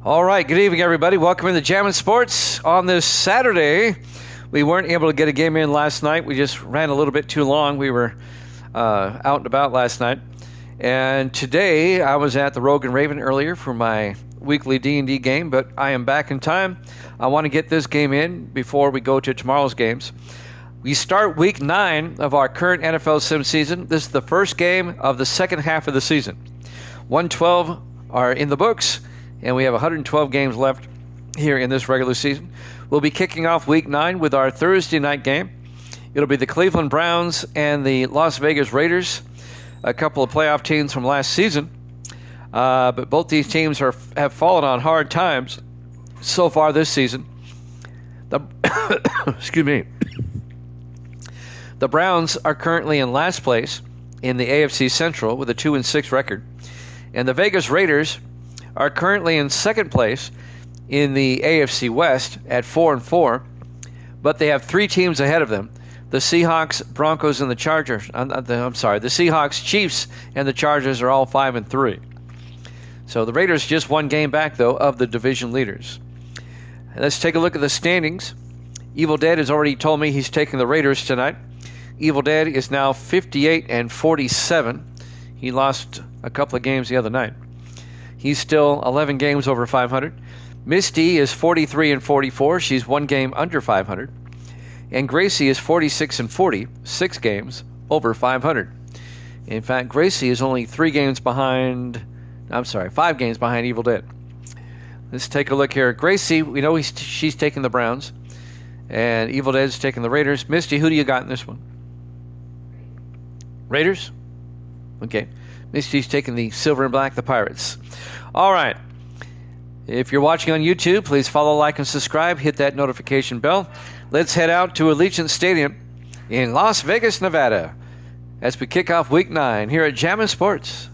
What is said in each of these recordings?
All right, good evening, everybody. Welcome into Jammin' Sports on this Saturday. We weren't able to get a game in last night. We just ran a little bit too long. We were out and about last night. And today I was at the Rogue and Raven earlier for my weekly D&D game, but I am back in time. I want to get this game in before we go to tomorrow's games. We start week 9 of our current NFL sim season. This is the first game of the second half of the season. 112 are in the books, and we have 112 games left here in this regular season. We'll be kicking off week 9 with our Thursday night game. It'll be the Cleveland Browns and the Las Vegas Raiders, a couple of playoff teams from last season. But both these teams have fallen on hard times so far this season. Excuse me. The Browns are currently in last place in the AFC Central with a 2-6 record. And the Vegas Raiders are currently in second place in the AFC West at 4-4, but they have 3 teams ahead of them: the Seahawks, Broncos, and the Chargers. The Seahawks, Chiefs, and the Chargers are all 5-3. So the Raiders just one game back, though, of the division leaders. And let's take a look at the standings. Evil Dead has already told me he's taking the Raiders tonight. Evil Dead is now 58-47. He lost a couple of games the other night. He's still 11 games over 500. Misty is 43-44. She's 1 game under 500. And Gracie is 46-40, 6 games over 500. In fact, Gracie is only 5 games behind Evil Dead. Let's take a look here. Gracie, we know she's taking the Browns, and Evil Dead's taking the Raiders. Misty, who do you got in this one? Raiders? Okay. Misty's taking the Silver and Black, the Pirates. All right. If you're watching on YouTube, please follow, like, and subscribe. Hit that notification bell. Let's head out to Allegiant Stadium in Las Vegas, Nevada, as we kick off Week 9 here at Jammin' Sports.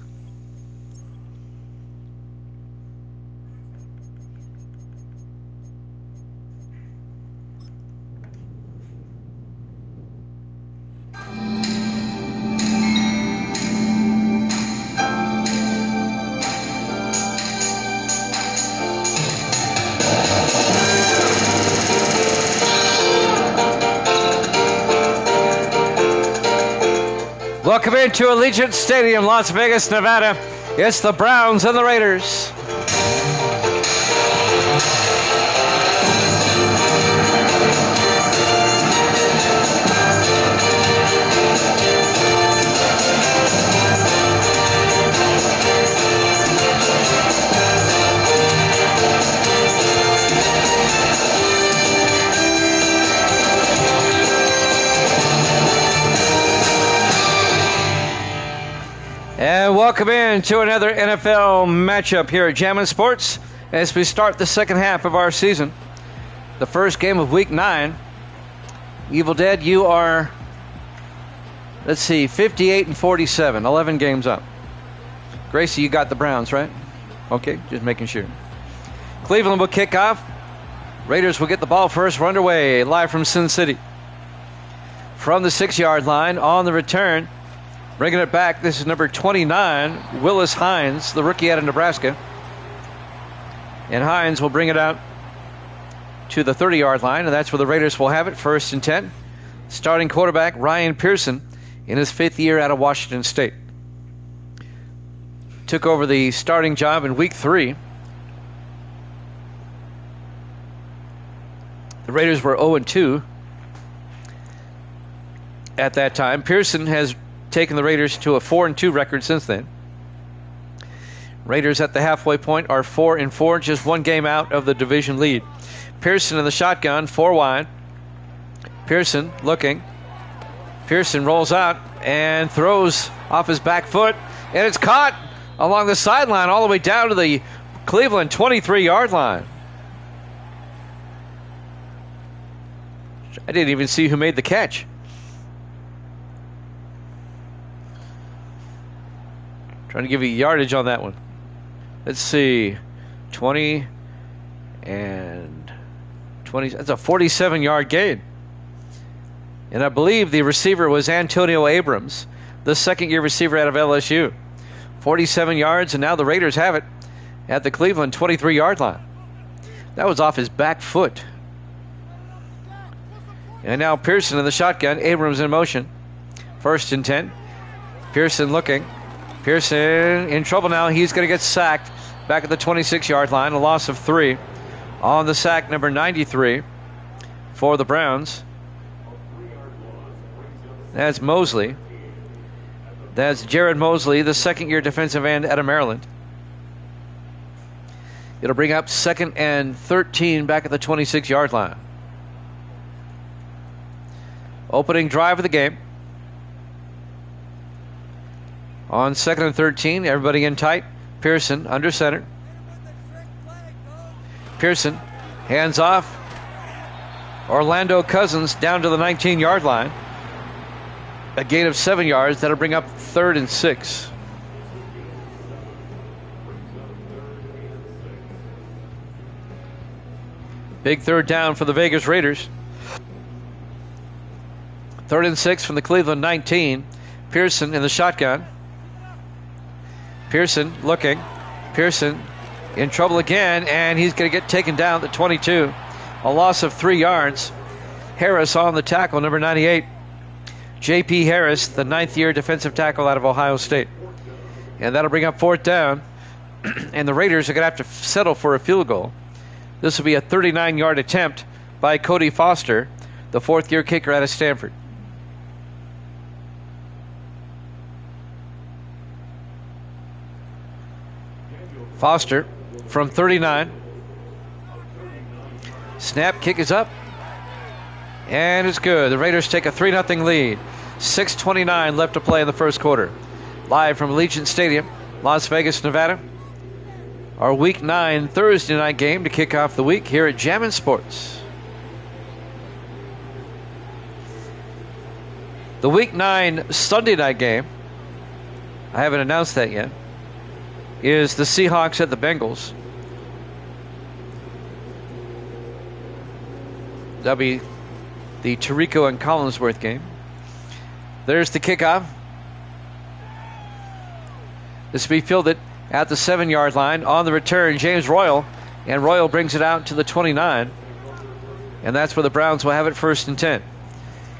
Welcome into Allegiant Stadium, Las Vegas, Nevada. It's the Browns and the Raiders. And welcome in to another NFL matchup here at Jammin' Sports as we start the second half of our season. The first game of Week 9. Evil Dead, you are, 58-47, 11 games up. Gracie, you got the Browns, right? Okay, just making sure. Cleveland will kick off. Raiders will get the ball first. We're underway, live from Sin City. From the 6-yard line, on the return, bringing it back, this is number 29, Willis Hines, the rookie out of Nebraska. And Hines will bring it out to the 30-yard line, and that's where the Raiders will have it, 1st and 10. Starting quarterback Ryan Pearson in his 5th year out of Washington State. Took over the starting job in Week 3. The Raiders were 0-2 at that time. Pearson has taken the Raiders to a 4-2 record since then. Raiders at the halfway point are 4-4, just 1 game out of the division lead. Pearson in the shotgun, 4 wide. Pearson looking. Pearson rolls out and throws off his back foot, and it's caught along the sideline all the way down to the Cleveland 23-yard line. I didn't even see who made the catch. Trying to give you yardage on that one. Let's see. 20 and 20. That's a 47-yard gain. And I believe the receiver was Antonio Abrams, the second-year receiver out of LSU. 47 yards, and now the Raiders have it at the Cleveland 23-yard line. That was off his back foot. And now Pearson in the shotgun. Abrams in motion. 1st and 10. Pearson looking. Pearson in trouble now. He's going to get sacked back at the 26-yard line. A loss of 3 on the sack, number 93 for the Browns. That's Mosley. That's Jared Mosley, the second-year defensive end out of Maryland. It'll bring up 2nd and 13 back at the 26-yard line. Opening drive of the game. On 2nd and 13, everybody in tight. Pearson under center. Pearson hands off. Orlando Cousins down to the 19-yard line. A gain of 7 yards. That'll bring up 3rd and 6. Big 3rd down for the Vegas Raiders. 3rd and 6 from the Cleveland 19. Pearson in the shotgun. Pearson looking. Pearson in trouble again, and he's going to get taken down at the 22. A loss of 3 yards. Harris on the tackle, number 98. J.P. Harris, the 9th-year defensive tackle out of Ohio State. And that'll bring up 4th down. And the Raiders are going to have to settle for a field goal. This will be a 39-yard attempt by Cody Foster, the 4th-year kicker out of Stanford. Foster from 39. Snap, kick is up. And it's good. The Raiders take a 3-0 lead. 6:29 left to play in the first quarter. Live from Allegiant Stadium, Las Vegas, Nevada. Our Week 9 Thursday night game to kick off the week here at Jammin' Sports. The Week 9 Sunday night game, I haven't announced that yet, is the Seahawks at the Bengals. That'll be the Tirico and Collinsworth game. There's the kickoff. This will be fielded at the 7-yard line. On the return, James Royal. And Royal brings it out to the 29. And that's where the Browns will have it, 1st and 10.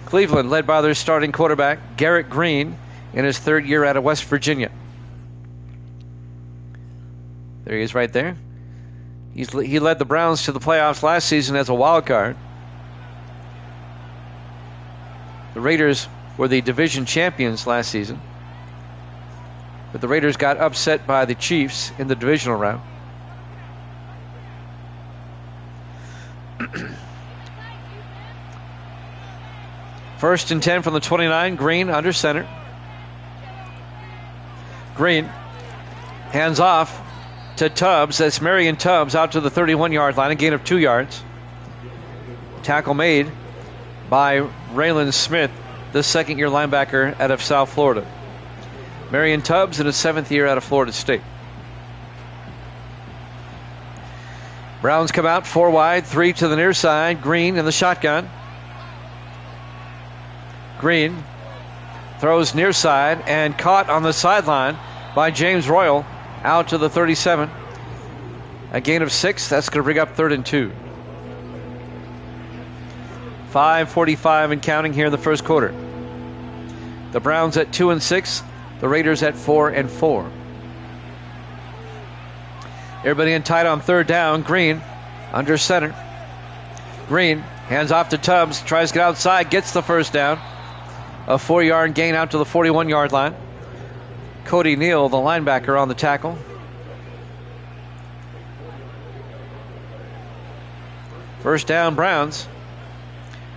Cleveland led by their starting quarterback, Garrett Green, in his 3rd year out of West Virginia. There he is right there. He led the Browns to the playoffs last season as a wild card. The Raiders were the division champions last season. But the Raiders got upset by the Chiefs in the divisional round. First and 10 from the 29. Green under center. Green hands off to Tubbs. That's Marion Tubbs out to the 31-yard line. A gain of 2 yards. Tackle made by Raylan Smith, the 2nd-year linebacker out of South Florida. Marion Tubbs in his 7th year out of Florida State. Browns come out 4 wide, 3 to the near side. Green in the shotgun. Green throws near side and caught on the sideline by James Royal out to the 37. A gain of 6. That's going to bring up 3rd and 2. 5:45 and counting here in the first quarter. The Browns at 2 and 6. The Raiders at 4 and 4. Everybody in tight on 3rd down. Green under center. Green hands off to Tubbs. Tries to get outside. Gets the 1st down. A 4-yard gain out to the 41-yard line. Cody Neal, the linebacker, on the tackle. First down, Browns.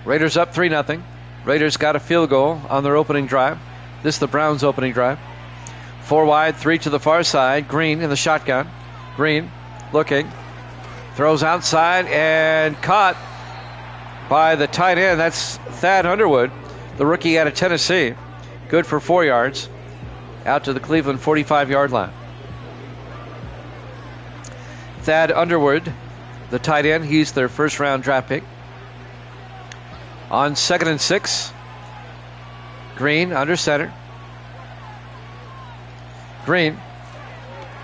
Raiders up 3-0. Raiders got a field goal on their opening drive. This is the Browns' opening drive. 4 wide, 3 to the far side. Green in the shotgun. Green looking. Throws outside and caught by the tight end. That's Thad Underwood, the rookie out of Tennessee. Good for 4 yards. Out to the Cleveland 45-yard line. Thad Underwood, the tight end. He's their first-round draft pick. On 2nd and 6, Green under center. Green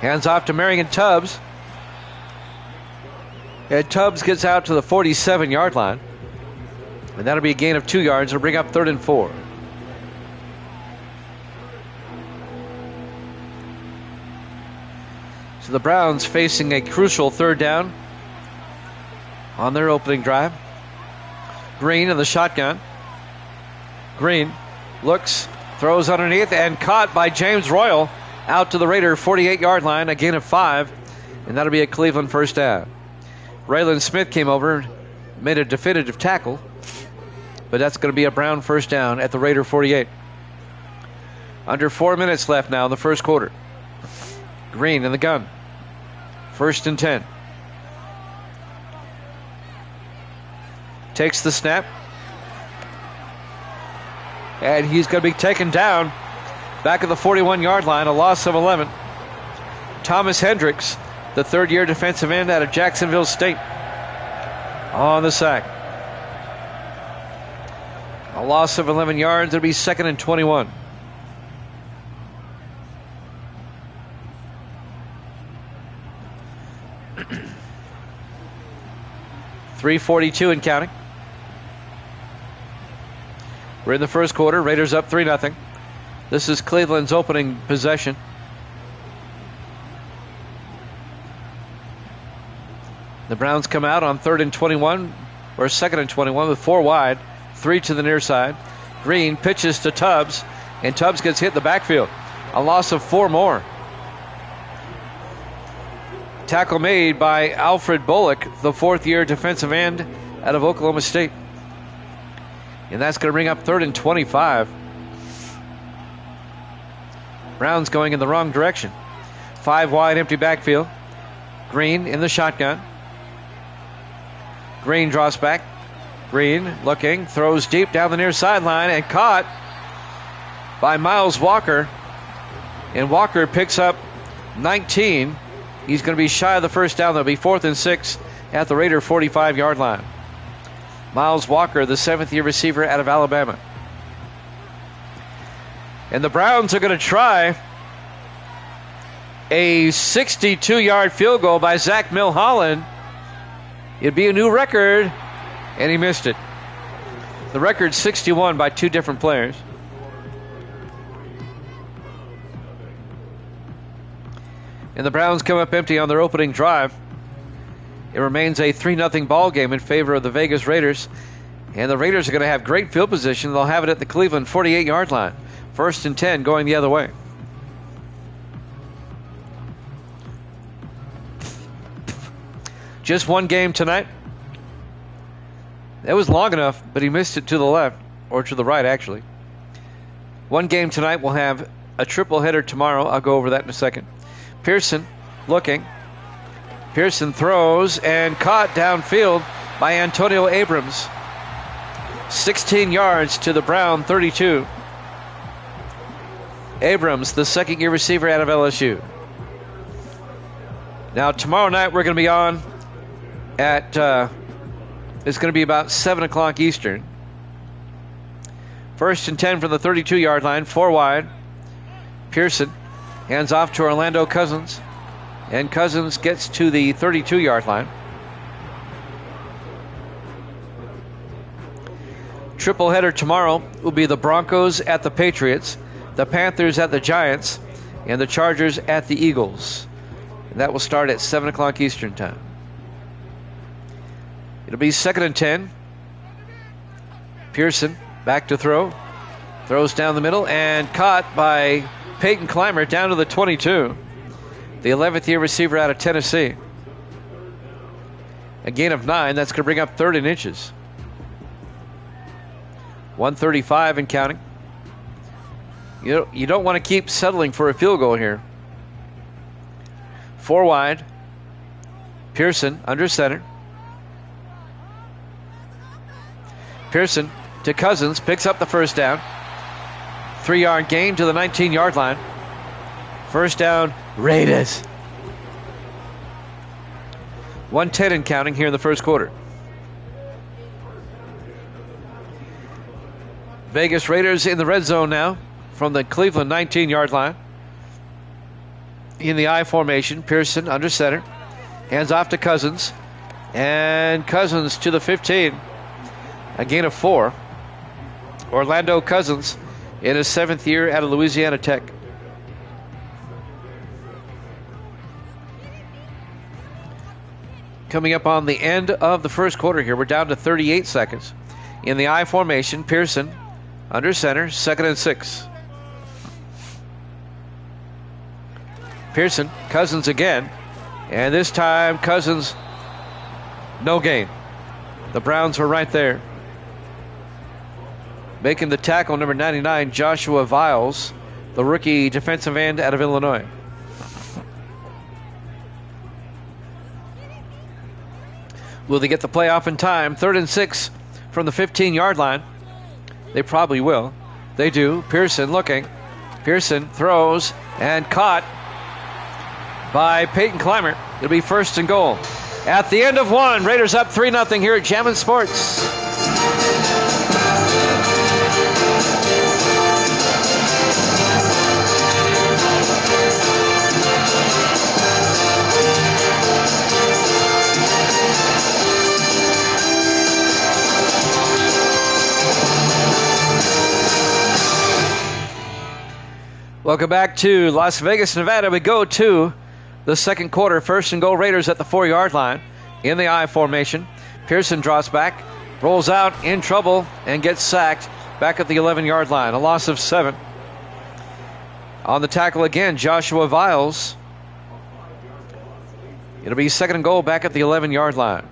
hands off to Marion Tubbs. And Tubbs gets out to the 47-yard line. And that'll be a gain of 2 yards. It'll bring up 3rd and 4. So the Browns facing a crucial 3rd down on their opening drive. Green in the shotgun. Green looks, throws underneath, and caught by James Royal out to the Raider 48-yard line, a gain of 5, and that'll be a Cleveland 1st down. Raylan Smith came over, made a definitive tackle, but that's going to be a Brown 1st down at the Raider 48. Under 4 minutes left now in the 1st quarter. Green in the gun. 1st and 10. Takes the snap. And he's going to be taken down back at the 41-yard line, a loss of 11. Thomas Hendricks, the 3rd-year defensive end out of Jacksonville State, on the sack. A loss of 11 yards. It'll be 2nd and 21. .342 and counting. We're in the 1st quarter. Raiders up 3-0. This is Cleveland's opening possession. The Browns come out on 3rd and 21, or 2nd and 21 with 4 wide, 3 to the near side. Green pitches to Tubbs, and Tubbs gets hit in the backfield. A loss of 4 more. Tackle made by Alfred Bullock, the 4th-year defensive end out of Oklahoma State. And that's going to bring up 3rd and 25. Browns going in the wrong direction. 5 wide, empty backfield. Green in the shotgun. Green draws back. Green looking, throws deep down the near sideline and caught by Miles Walker. And Walker picks up 19. He's going to be shy of the 1st down. That'll be 4th and 6 at the Raider 45-yard line. Miles Walker, the 7th-year receiver out of Alabama. And the Browns are going to try a 62-yard field goal by Zach Milholland. It'd be a new record, and he missed it. The record's 61 by 2 different players. And the Browns come up empty on their opening drive. It remains a 3-0 ball game in favor of the Vegas Raiders. And the Raiders are going to have great field position. They'll have it at the Cleveland 48-yard line. 1st and 10 going the other way. Just one game tonight. That was long enough, but he missed it to the left, or to the right, actually. One game tonight. We'll have a triple header tomorrow. I'll go over that in a second. Pearson looking. Pearson throws and caught downfield by Antonio Abrams. 16 yards to the Brown 32. Abrams, the 2nd-year receiver out of LSU. Now, tomorrow night we're going to be on at, it's going to be about 7 o'clock Eastern. 1st and 10 from the 32-yard line, 4 wide. Pearson hands off to Orlando Cousins. And Cousins gets to the 32-yard line. Triple header tomorrow will be the Broncos at the Patriots, the Panthers at the Giants, and the Chargers at the Eagles. And that will start at 7 o'clock Eastern time. It'll be 2nd and 10. Pearson back to throw. Throws down the middle and caught by Peyton Clymer down to the 22. The 11th-year receiver out of Tennessee. A gain of 9. That's going to bring up 3rd and inches. 1:35 and counting. You don't want to keep settling for a field goal here. 4 wide. Pearson under center. Pearson to Cousins. Picks up the 1st down. 3-yard gain to the 19-yard line. 1st down, Raiders. 1:10 and counting here in the 1st quarter. Vegas Raiders in the red zone now from the Cleveland 19-yard line. In the I formation, Pearson under center. Hands off to Cousins. And Cousins to the 15. A gain of 4. Orlando Cousins in his 7th year out of Louisiana Tech. Coming up on the end of the first quarter here, we're down to 38 seconds. In the I formation, Pearson under center, 2nd and 6. Pearson, Cousins again, and this time Cousins, no gain. The Browns were right there. Making the tackle, number 99, Joshua Viles, the rookie defensive end out of Illinois. Will they get the play off in time? 3rd and 6 from the 15-yard line. They probably will. They do. Pearson looking. Pearson throws and caught by Peyton Clymer. It'll be 1st and goal. At the end of 1, Raiders up 3-0 here at Jammin' Sports. Welcome back to Las Vegas, Nevada. We go to the second quarter. 1st and goal, Raiders at the 4-yard line in the I formation. Pearson draws back, rolls out in trouble, and gets sacked back at the 11-yard line. A loss of 7. On the tackle again, Joshua Viles. It'll be 2nd and goal back at the 11-yard line.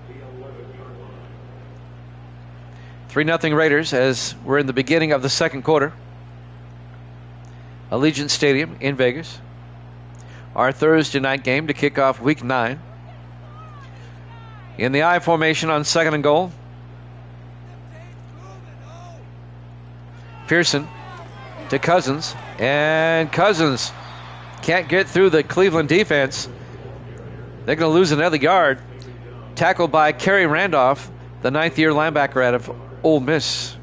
3-0 Raiders as we're in the beginning of the second quarter. Allegiant Stadium in Vegas. Our Thursday night game to kick off Week 9. In the I formation on 2nd and goal. Pearson to Cousins. And Cousins can't get through the Cleveland defense. They're going to lose another yard. Tackled by Kerry Randolph, the 9th-year linebacker out of Ole Miss.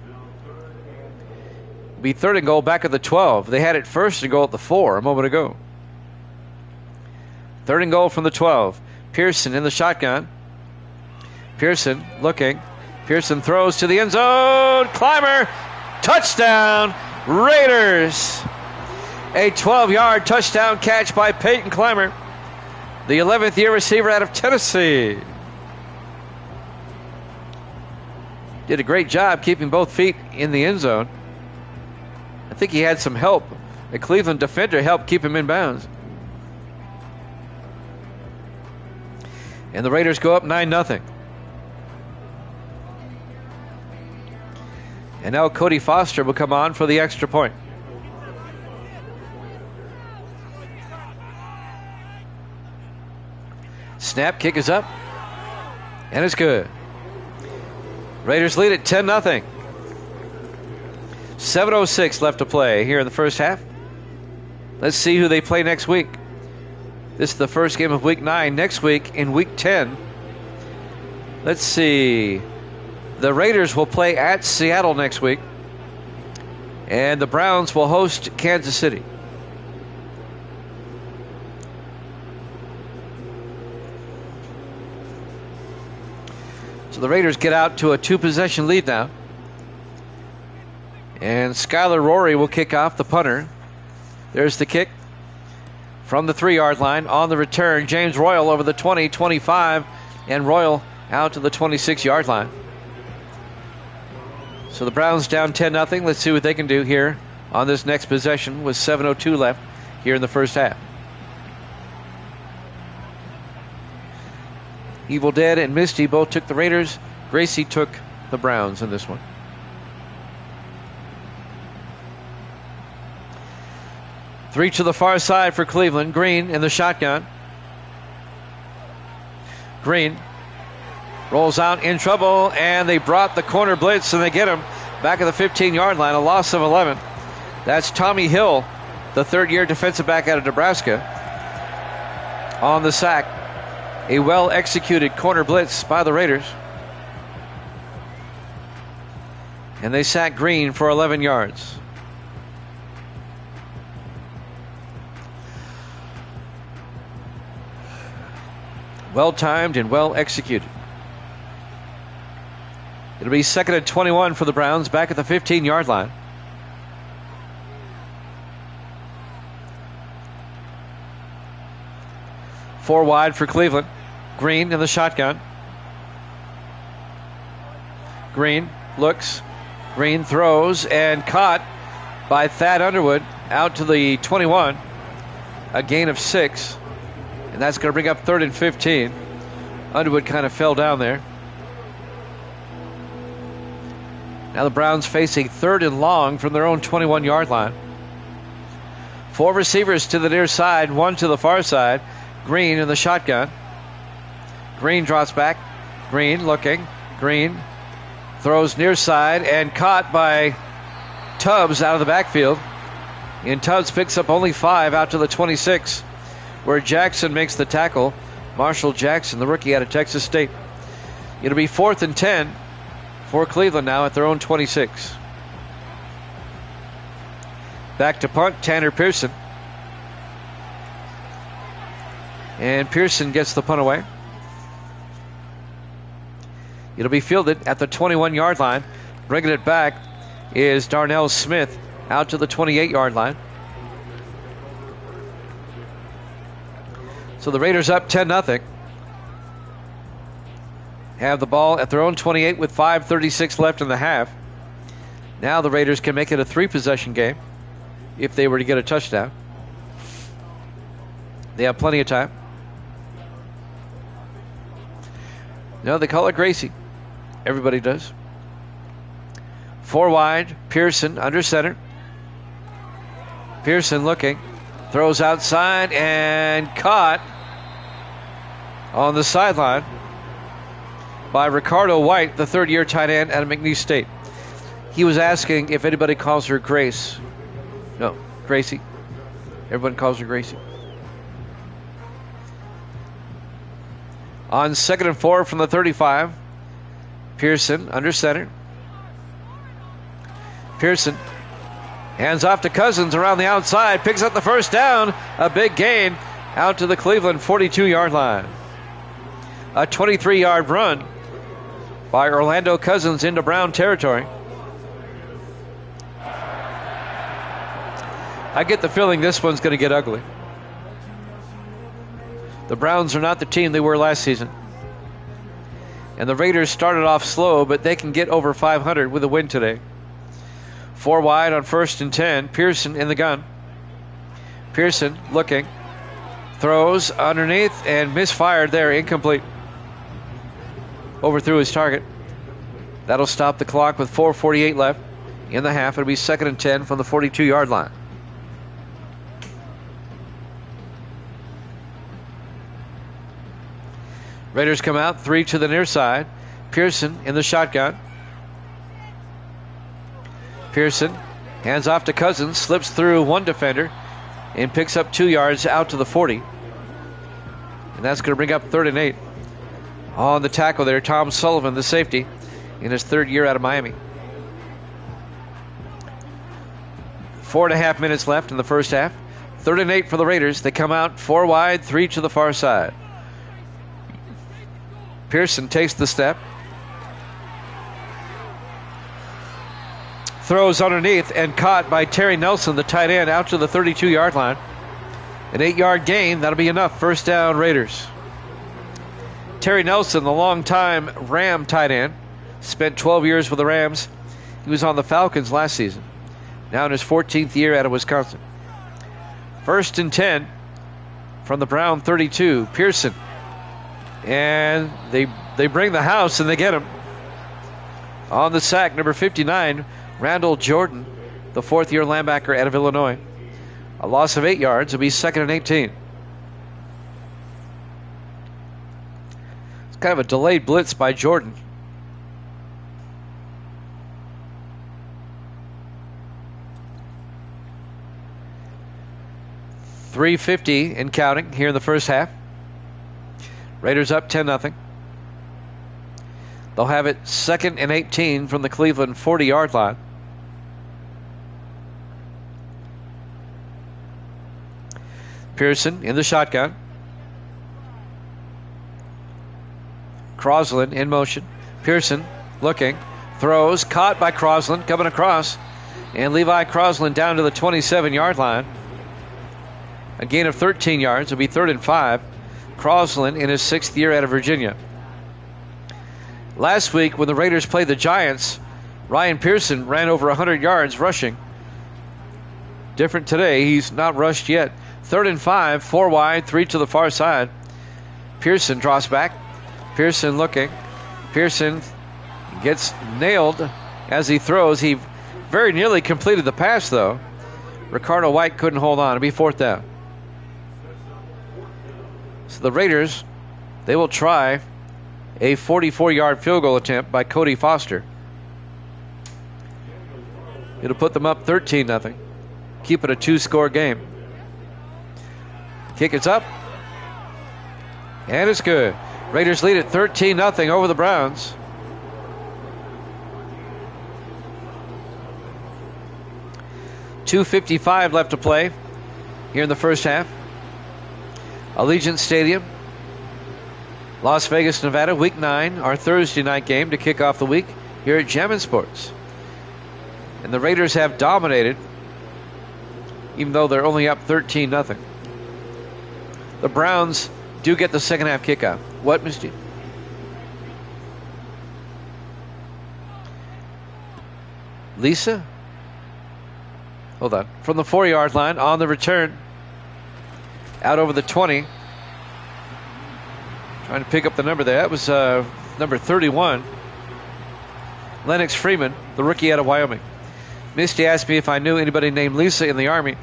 Be 3rd and goal back at the 12. They had it 1st and goal at the 4 a moment ago. 3rd and goal from the 12. Pearson in the shotgun. Pearson looking. Pearson throws to the end zone. Clymer. Touchdown. Raiders. A 12-yard touchdown catch by Peyton Clymer, the 11th-year receiver out of Tennessee. Did a great job keeping both feet in the end zone. I think he had some help. The Cleveland defender helped keep him in bounds. And the Raiders go up 9-0. And now Cody Foster will come on for the extra point. Snap, kick is up. And it's good. Raiders lead it 10-0. 7:06 left to play here in the first half. Let's see who they play next week. This is the first game of Week 9. Next week in Week 10, let's see. The Raiders will play at Seattle next week. And the Browns will host Kansas City. So the Raiders get out to a 2-possession lead now. And Skylar Rory will kick off, the punter. There's the kick from the 3-yard line. On the return, James Royal over the 20, 25, and Royal out to the 26-yard line. So the Browns down 10-0. Let's see what they can do here on this next possession with 7:02 left here in the first half. Evil Dead and Misty both took the Raiders. Gracie took the Browns in this one. Three to the far side for Cleveland. Green in the shotgun. Green rolls out in trouble, and they brought the corner blitz, and they get him back at the 15-yard line. A loss of 11. That's Tommy Hill, the 3rd-year defensive back out of Nebraska, on the sack. A well-executed corner blitz by the Raiders. And they sack Green for 11 yards. Well-timed and well-executed. It'll be 2nd and 21 for the Browns, back at the 15-yard line. Four wide for Cleveland. Green in the shotgun. Green looks. Green throws and caught by Thad Underwood out to the 21. A gain of 6. And that's going to bring up 3rd and 15. Underwood kind of fell down there. Now the Browns facing 3rd and long from their own 21-yard line. 4 receivers to the near side, 1 to the far side. Green in the shotgun. Green drops back. Green looking. Green throws near side and caught by Tubbs out of the backfield. And Tubbs picks up only 5 out to the 26, where Jackson makes the tackle. Marshall Jackson, the rookie out of Texas State. It'll be 4th and 10 for Cleveland now at their own 26. Back to punt, Tanner Pearson. And Pearson gets the punt away. It'll be fielded at the 21-yard line. Bringing it back is Darnell Smith out to the 28-yard line. So the Raiders up 10-0. Have the ball at their own 28 with 5:36 left in the half. Now the Raiders can make it a 3-possession game if they were to get a touchdown. They have plenty of time. No, they call it Gracie. Everybody does. 4 wide. Pearson under center. Pearson looking. Throws outside and caught on the sideline by Ricardo White, the 3rd-year tight end out of McNeese State. He was asking if anybody calls her Grace. No, Gracie. Everyone calls her Gracie. On 2nd and 4 from the 35, Pearson under center. Pearson hands off to Cousins around the outside, picks up the first down, a big gain out to the Cleveland 42-yard line. A 23-yard run by Orlando Cousins into Brown territory. I get the feeling this one's going to get ugly. The Browns are not the team they were last season. And the Raiders started off slow, but they can get over 500 with a win today. 4 wide on 1st and 10. Pearson in the gun. Pearson looking. Throws underneath and misfired there. Incomplete. Overthrew his target. That'll stop the clock with 4:48 left in the half. It'll be 2nd and 10 from the 42-yard line. Raiders come out, 3 to the near side. Pearson in the shotgun. Pearson hands off to Cousins, slips through one defender, and picks up 2 yards out to the 40. And that's going to bring up 3rd and 8. On the tackle there, Tom Sullivan, the safety, in his 3rd year out of Miami. 4.5 minutes left in the first half. 3rd and 8 for the Raiders. They come out 4 wide, 3 to the far side. Pearson takes the step. Throws underneath and caught by Terry Nelson, the tight end, out to the 32-yard line. An 8-yard gain. That'll be enough. First down, Raiders. Terry Nelson, the longtime Ram tight end, spent 12 years with the Rams. He was on the Falcons last season. Now in his 14th year out of Wisconsin. 1st and 10 from the Brown 32. Pearson. And they bring the house and they get him. On the sack, number 59, Randall Jordan, the 4th-year linebacker out of Illinois. A loss of 8 yards. It'll be 2nd and 18. It's kind of a delayed blitz by Jordan. .350 and counting here in the first half. Raiders up 10-0. They'll have it 2nd and 18 from the Cleveland 40-yard line. Pearson in the shotgun. Crosland in motion. Pearson looking. Throws, caught by Crosland, coming across. And Levi Crosland down to the 27-yard line. A gain of 13 yards. It'll be 3rd and 5. Crosland in his 6th year out of Virginia. Last week when the Raiders played the Giants, Ryan Pearson ran over 100 yards rushing. Different today. He's not rushed yet. 3rd and 5, 4 wide, 3 to the far side. Pearson draws back. Pearson looking. Pearson gets nailed as he throws. He very nearly completed the pass, though. Ricardo White couldn't hold on. It'll be 4th down. So the Raiders, they will try a 44-yard field goal attempt by Cody Foster. It'll put them up 13-0. Keep it a 2-score game. Kick is up. And it's good. Raiders lead at 13-0 over the Browns. .255 left to play here in the first half. Allegiant Stadium, Las Vegas, Nevada, Week 9, our Thursday night game to kick off the week here at Jammin' Sports. And the Raiders have dominated, even though they're only up 13-0. The Browns do get the second half kickoff. What, Misty? Lisa? Hold on. From the 4-yard line on the return. Out over the 20. Trying to pick up the number there. That was number 31. Lennox Freeman, the rookie out of Wyoming. Misty asked me if I knew anybody named Lisa in the Army.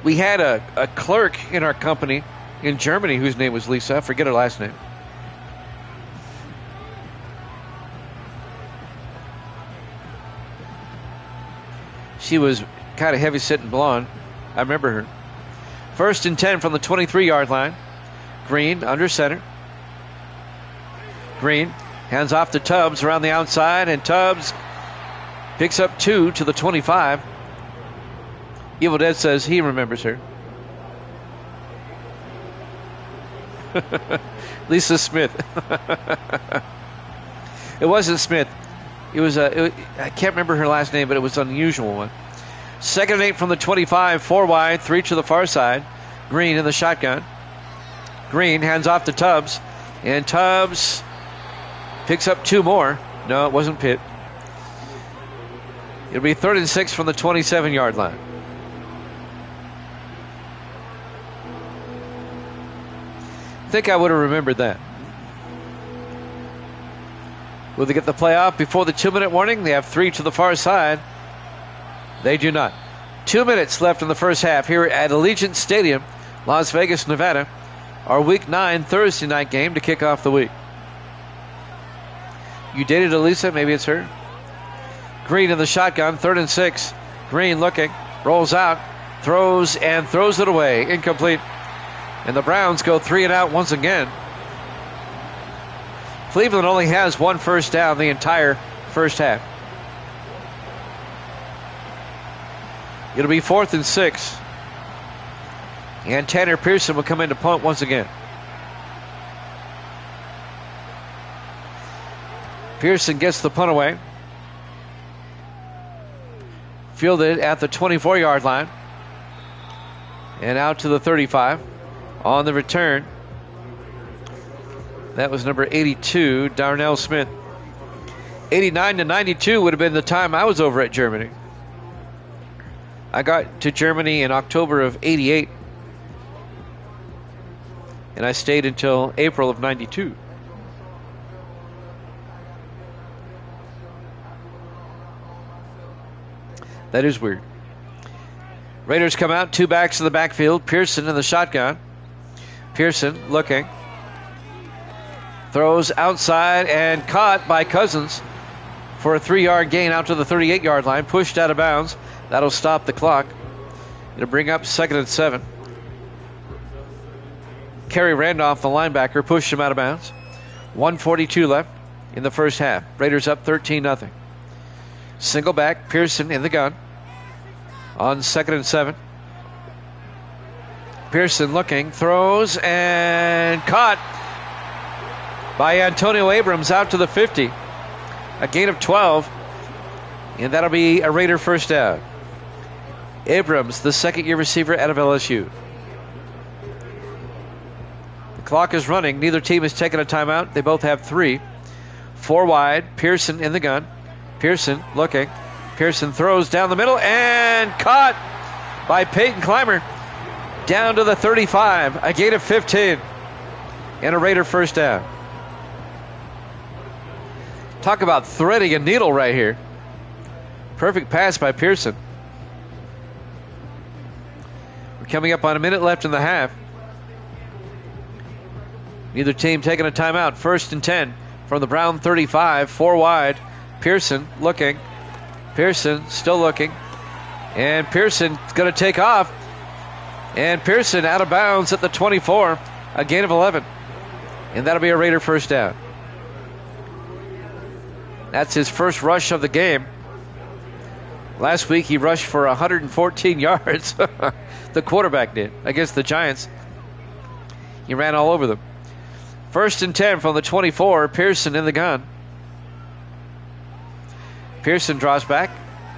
We had a clerk in our company in Germany whose name was Lisa. I forget her last name. She was kind of heavy-set blonde. I remember her. 1st and 10 from the 23-yard line. Green under center. Green hands off to Tubbs around the outside, and Tubbs picks up 2 to the 25. Evil Dead says he remembers her. Lisa Smith. It wasn't Smith. It was I can't remember her last name, but it was an unusual one. 2nd and 8 from the 25, 4 wide, 3 to the far side. Green in the shotgun. Green hands off to Tubbs, and Tubbs picks up 2 more. No, it wasn't Pitt. It'll be 3rd and 6 from the 27-yard line. I think I would have remembered that. Will they get the play off before the 2-minute warning? They have 3 to the far side. They do not. 2 minutes left in the first half here at Allegiant Stadium, Las Vegas, Nevada. Our Week 9 Thursday night game to kick off the week. You dated Elisa? Maybe it's her. Green in the shotgun, 3rd and 6. Green looking, rolls out, throws it away. Incomplete. And the Browns go 3 and out once again. Cleveland only has 1 first down the entire first half. It'll be 4th and 6. And Tanner Pearson will come in to punt once again. Pearson gets the punt away. Fielded at the 24-yard line. And out to the 35. On the return, that was number 82, Darnell Smith. 89-92 would have been the time I was over at Germany. I got to Germany in October of 88. And I stayed until April of 92. That is weird. Raiders come out, 2 backs in the backfield. Pearson in the shotgun. Pearson looking. Throws outside and caught by Cousins for a 3-yard gain out to the 38-yard line. Pushed out of bounds. That'll stop the clock. It'll bring up 2nd and 7. Kerry Randolph, the linebacker, pushed him out of bounds. 1:42 left in the first half. Raiders up 13-0. Single back, Pearson in the gun on 2nd and 7. Pearson looking, throws, and caught by Antonio Abrams out to the 50. A gain of 12. And that'll be a Raider first down. Abrams, the second-year receiver out of LSU. The clock is running. Neither team has taken a timeout. They both have 3. 4 wide. Pearson in the gun. Pearson looking. Pearson throws down the middle and caught by Peyton Clymer down to the 35. A gain of 15 and a Raider first down. Talk about threading a needle right here. Perfect pass by Pearson. We're coming up on a minute left in the half. Neither team taking a timeout. 1st and 10 from the Brown 35. 4 wide. Pearson looking. Pearson still looking. And Pearson's going to take off. And Pearson out of bounds at the 24. A gain of 11. And that'll be a Raider first down. That's his first rush of the game. Last week he rushed for 114 yards. The quarterback did against the Giants. He ran all over them. 1st and 10 from the 24. Pearson in the gun. Pearson draws back.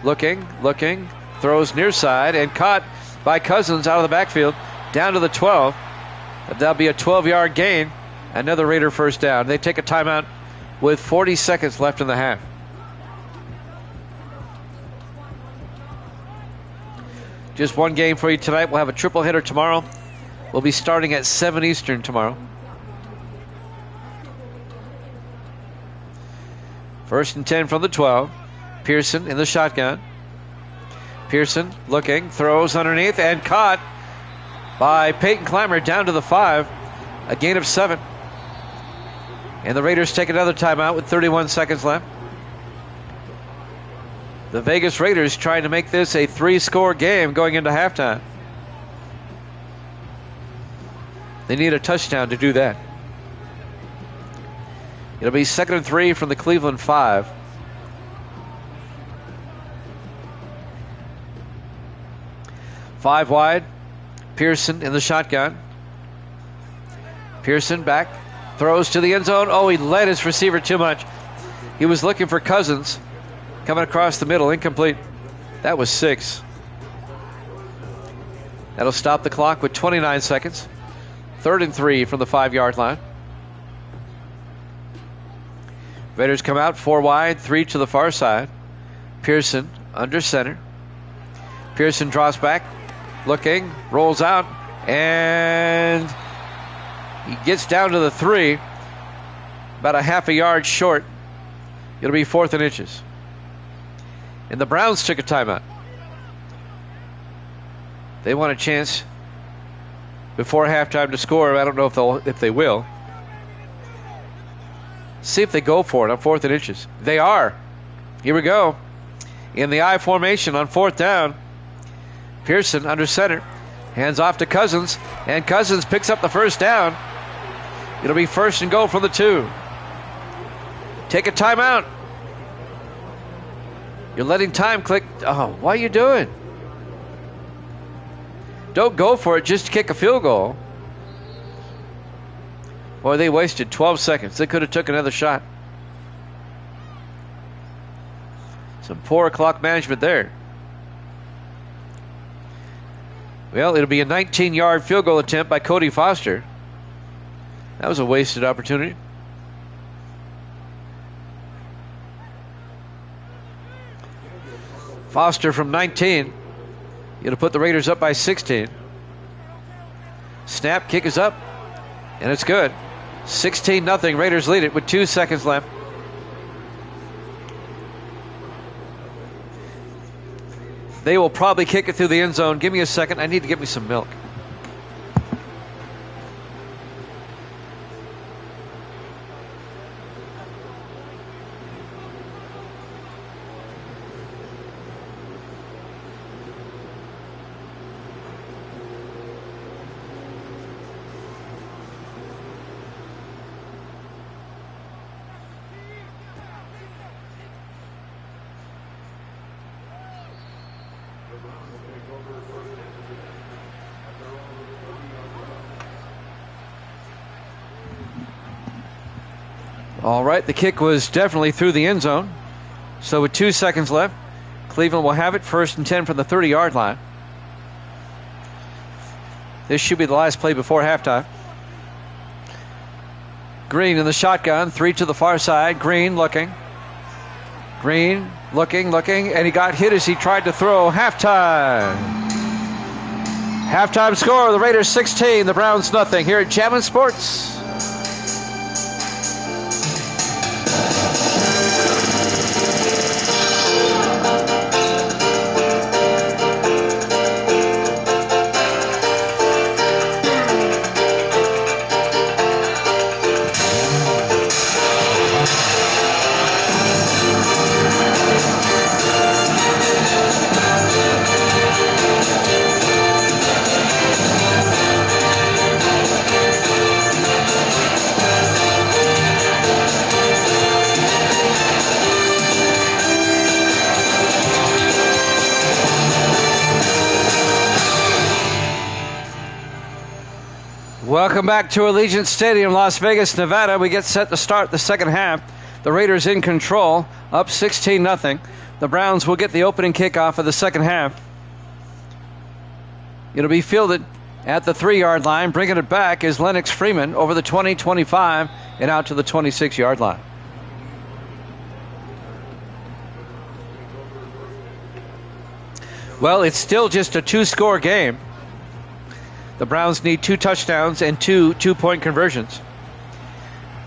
Looking. Throws near side and caught by Cousins out of the backfield down to the 12. That'll be a 12-yard gain. Another Raider first down. They take a timeout with 40 seconds left in the half. Just one game for you tonight. We'll have a triple header tomorrow. We'll be starting at 7 Eastern tomorrow. 1st and 10 from the 12. Pearson in the shotgun. Pearson looking, throws underneath, and caught by Peyton Clymer down to the 5. A gain of 7. And the Raiders take another timeout with 31 seconds left. The Vegas Raiders trying to make this a 3-score game going into halftime. They need a touchdown to do that. It'll be 2nd and 3 from the Cleveland 5. Five wide. Pearson in the shotgun. Pearson back. Throws to the end zone. Oh, he led his receiver too much. He was looking for Cousins. Coming across the middle. Incomplete. That was 6. That'll stop the clock with 29 seconds. 3rd and 3 from the 5-yard line. Raiders come out 4 wide, 3 to the far side. Pearson under center. Pearson draws back. Looking. Rolls out. And he gets down to the 3. About a half a yard short. It'll be 4th and inches. And the Browns took a timeout. They want a chance before halftime to score. I don't know if they will. See if they go for it on 4th and inches. They are. Here we go. In the I formation on 4th down. Pearson under center. Hands off to Cousins. And Cousins picks up the first down. It'll be 1st and goal from the 2. Take a timeout. You're letting time click. Oh, what are you doing? Don't go for it. Just kick a field goal. Boy, they wasted 12 seconds. They could have took another shot. Some poor clock management there. Well, it'll be a 19-yard field goal attempt by Cody Foster. That was a wasted opportunity. Foster from 19. Going to put the Raiders up by 16. Snap, kick is up, and it's good. 16-0. Raiders lead it with 2 seconds left. They will probably kick it through the end zone. Give me a second. I need to get me some milk. All right, the kick was definitely through the end zone. So with 2 seconds left, Cleveland will have it 1st and 10 from the 30-yard line. This should be the last play before halftime. Green in the shotgun, 3 to the far side. Green looking, and he got hit as he tried to throw. Halftime. Halftime score, the Raiders 16, the Browns nothing, here at Jammin' Sports. Welcome back to Allegiant Stadium, Las Vegas, Nevada. We get set to start the second half. The Raiders in control, up 16-0. The Browns will get the opening kickoff of the second half. It'll be fielded at the 3-yard line. Bringing it back is Lennox Freeman over the 20-25 and out to the 26-yard line. Well, it's still just a 2-score game. The Browns need 2 touchdowns and 2 two-point conversions.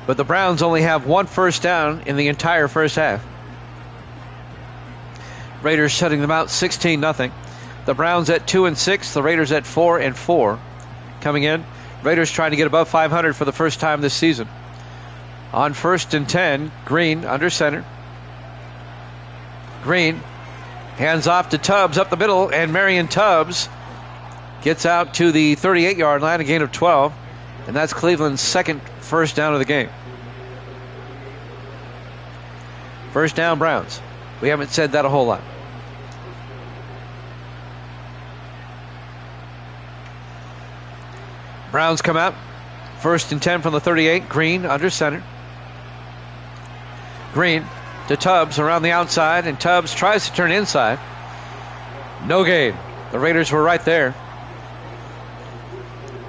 But the Browns only have 1 first down in the entire first half. Raiders shutting them out 16-0. The Browns at 2-6, the Raiders at 4-4. Coming in, Raiders trying to get above 500 for the first time this season. On 1st and 10, Green under center. Green hands off to Tubbs up the middle, and Marion Tubbs gets out to the 38-yard line, a gain of 12, and that's Cleveland's second first down of the game. First down, Browns. We haven't said that a whole lot. Browns come out, 1st and 10 from the 38. Green under center. Green to Tubbs around the outside, and Tubbs tries to turn inside. No gain. The Raiders were right there,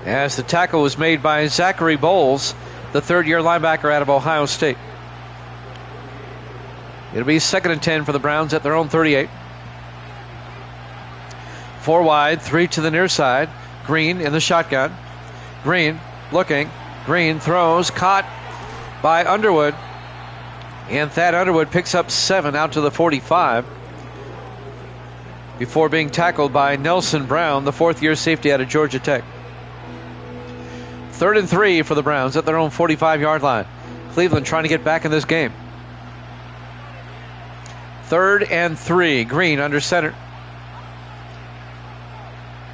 as the tackle was made by Zachary Bowles, the third-year linebacker out of Ohio State. It'll be 2nd and 10 for the Browns at their own 38. 4 wide, 3 to the near side. Green in the shotgun. Green looking. Green throws, caught by Underwood. And Thad Underwood picks up 7 out to the 45 before being tackled by Nelson Brown, the 4th-year safety out of Georgia Tech. 3rd and 3 for the Browns at their own 45-yard line. Cleveland trying to get back in this game. 3rd and 3. Green under center.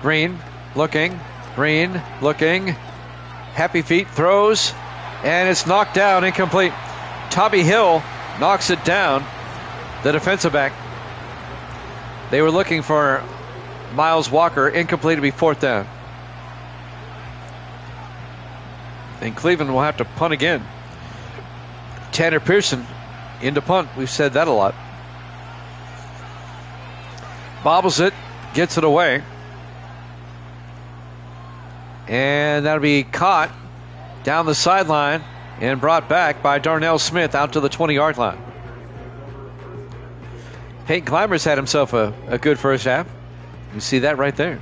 Green looking. Happy feet throws, and it's knocked down, incomplete. Tommy Hill knocks it down, the defensive back. They were looking for Miles Walker, incomplete, to be 4th down. And Cleveland will have to punt again. Tanner Pearson into punt. We've said that a lot. Bobbles it, gets it away. And that'll be caught down the sideline and brought back by Darnell Smith out to the 20-yard line. Peyton Climbers had himself a good first half. You see that right there.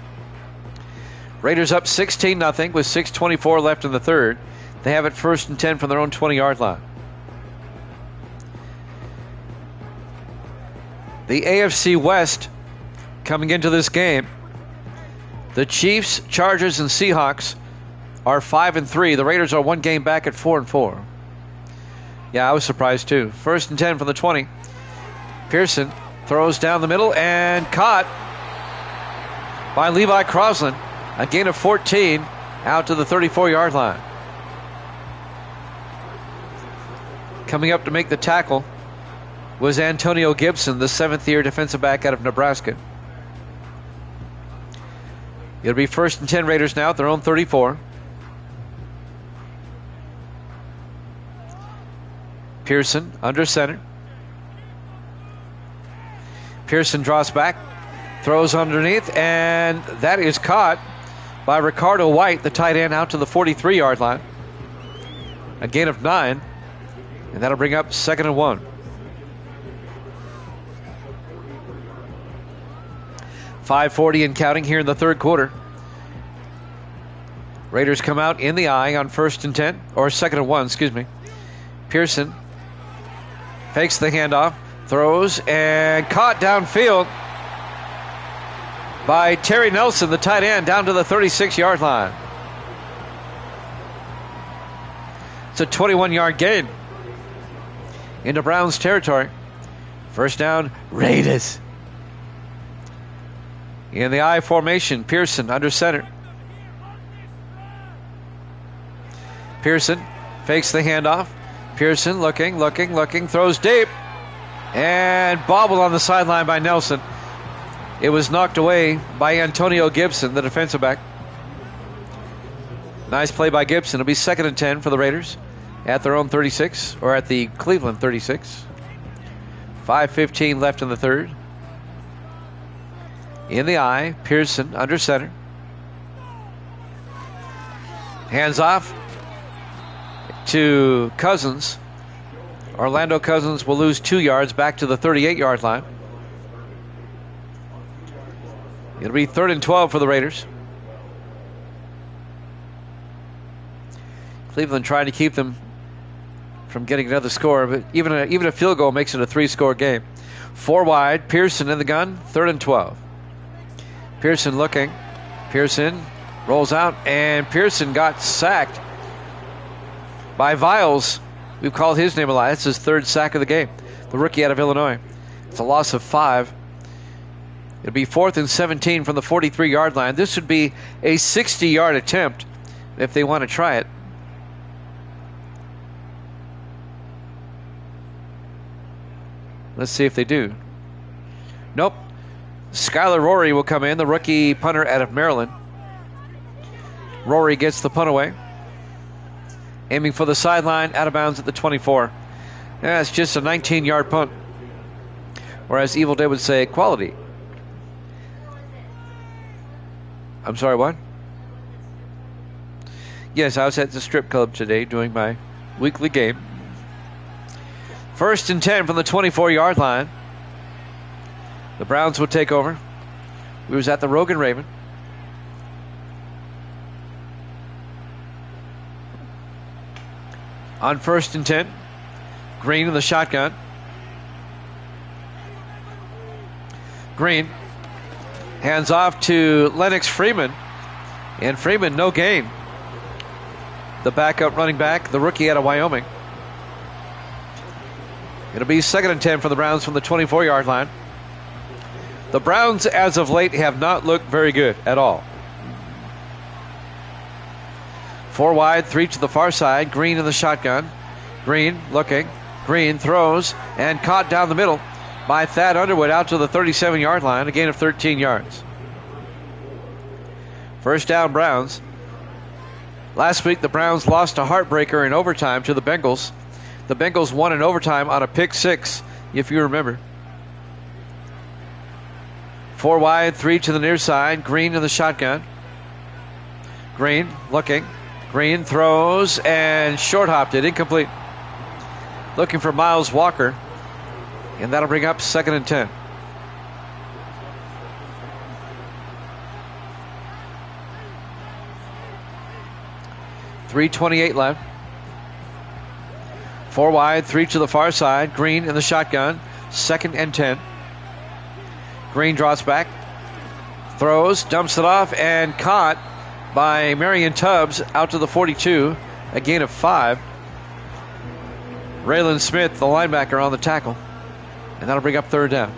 Raiders up 16-0 with 6:24 left in the third. They have it 1st and 10 from their own 20-yard line. The AFC West coming into this game. The Chiefs, Chargers, and Seahawks are 5-3. The Raiders are 1 game back at 4-4. Yeah, I was surprised too. 1st and 10 from the 20. Pearson throws down the middle and caught by Levi Crosland. A gain of 14 out to the 34-yard line. Coming up to make the tackle was Antonio Gibson, the 7th-year defensive back out of Nebraska. It'll be 1st and 10 Raiders now at their own 34. Pearson under center. Pearson draws back, throws underneath, and that is caught by Ricardo White, the tight end, out to the 43-yard line. A gain of 9, and that'll bring up 2nd and 1. 5:40 and counting here in the third quarter. Raiders come out in the I on 1st and 10, or 2nd and 1, excuse me. Pearson fakes the handoff, throws, and caught downfield by Terry Nelson, the tight end, down to the 36-yard line. It's a 21-yard gain into Browns territory. First down, Raiders. In the I formation, Pearson under center. Pearson fakes the handoff. Pearson looking, throws deep, and bobbled on the sideline by Nelson. It was knocked away by Antonio Gibson, the defensive back. Nice play by Gibson. It'll be 2nd and 10 for the Raiders at their own 36, or at the Cleveland 36. 5:15 left in the third. In the I, Pearson under center. Hands off to Cousins. Orlando Cousins will lose 2 yards back to the 38-yard line. It'll be 3rd and 12 for the Raiders. Cleveland trying to keep them from getting another score, but even a field goal makes it a 3-score game. 4 wide, Pearson in the gun, 3rd and 12. Pearson looking. Pearson rolls out, and Pearson got sacked by Viles. We've called his name a lot. That's his 3rd sack of the game. The rookie out of Illinois. It's a loss of 5. It'll be 4th and 17 from the 43-yard line. This would be a 60-yard attempt if they want to try it. Let's see if they do. Nope. Skylar Rory will come in, the rookie punter out of Maryland. Rory gets the punt away. Aiming for the sideline, out of bounds at the 24. Yeah, it's just a 19-yard punt. Or as Evil Dead would say, quality. I'm sorry, what? Yes, I was at the strip club today doing my weekly game. 1st and 10 from the 24-yard line. The Browns will take over. We was at the Rogan Raven. On 1st and 10, Green in the shotgun. Green hands off to Lennox Freeman, and Freeman no gain. The backup running back, the rookie out of Wyoming. It'll be 2nd and 10 for the Browns from the 24-yard line. The Browns, as of late, have not looked very good at all. 4 wide, 3 to the far side. Green in the shotgun. Green looking. Green throws and caught down the middle by Thad Underwood out to the 37-yard line. A gain of 13 yards. First down, Browns. Last week, the Browns lost a heartbreaker in overtime to the Bengals. The Bengals won in overtime on a pick 6, if you remember. 4 wide, 3 to the near side. Green in the shotgun. Green looking. Green throws and short hopped it. Incomplete. Looking for Miles Walker. And that'll bring up 2nd and 10. .328 left. 4 wide, 3 to the far side. Green in the shotgun. 2nd and 10. Green draws back. Throws, dumps it off, and caught by Marion Tubbs out to the 42. A gain of 5. Raylan Smith, the linebacker, on the tackle. And that'll bring up 3rd down.